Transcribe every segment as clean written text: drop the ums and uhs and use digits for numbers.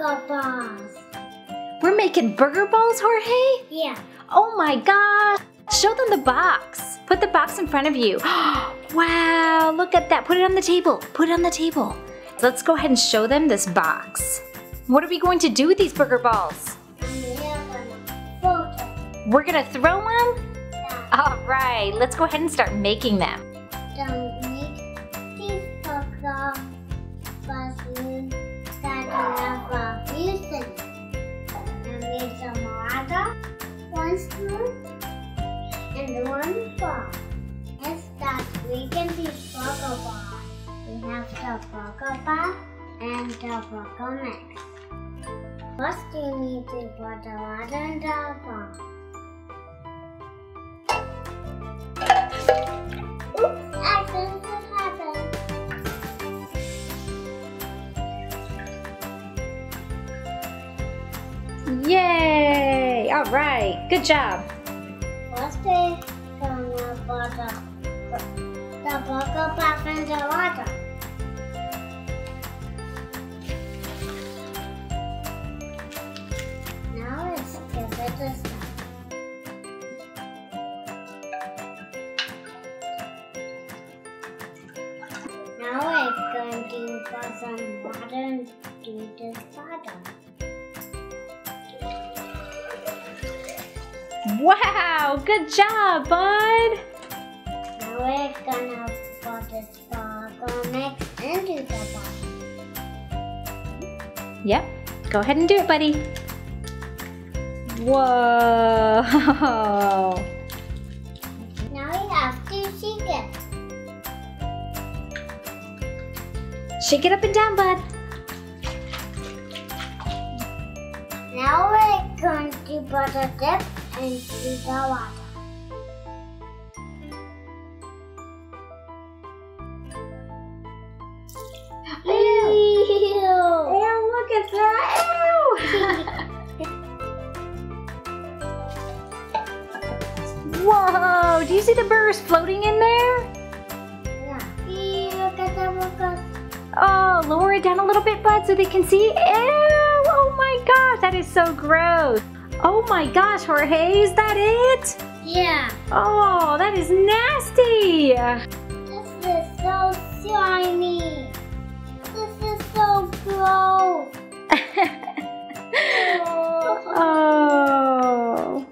burger balls. We're making burger balls, Jorge? Yeah. Oh my gosh. Show them the box. Put the box in front of you. Wow, look at that. Put it on the table. Put it on the table. Let's go ahead and show them this box. What are we going to do with these burger balls? We're gonna throw them? Yeah. All right, let's go ahead and start making them. Don't need these burger balloons that you have using. I need some water, 1 spoon, and 1 ball. And start making these burger balls. We have the burger bar and the burger mix. First, you need to put the water in the ball. Oops, accident happened. Yay! All right, good job. First, we're gonna put the burger back in the water. Now let's give it a start. Now we're going to put some water into this bottle. Wow, good job, bud. Now we're gonna put this burger mix into the bottle. Yep, go ahead and do it, buddy. Whoa. Now we have to shake it. Shake it up and down, bud. Now we're going to put a dip into the water. Ew! Ew, look at that. Whoa, do you see the burgers floating in there? Yeah. Ew, look at the burgers. Oh, lower it down a little bit, bud, so they can see. Ew, oh my gosh, that is so gross. Oh my gosh, Jorge, is that it? Yeah. Oh, that is nasty. This is so slimy. This is so gross. Oh.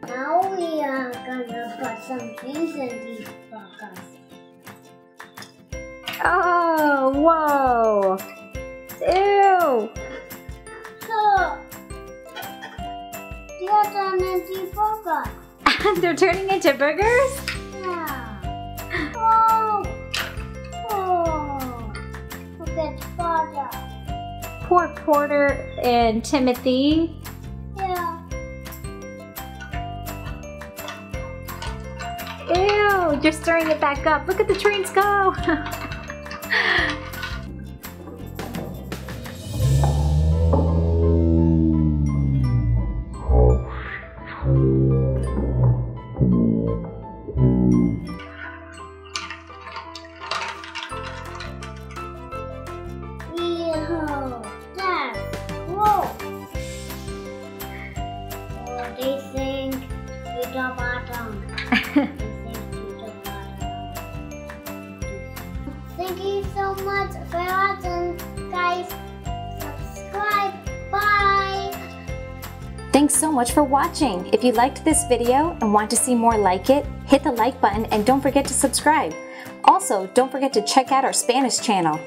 Now we are gonna put some cheese in these burgers. Oh, whoa. Ew. So, you're done into burgers. They're turning into burgers? Yeah. Oh. Oh. Look at Porter. Poor Porter and Timothy. Yeah. Ew, you're stirring it back up. Look at the trains go. Ew, that's gross. Oh, they sink to the bottom. Thank you so much for watching, guys. Subscribe. Bye. Thanks so much for watching. If you liked this video and want to see more like it, hit the like button and don't forget to subscribe. Also, don't forget to check out our Spanish channel.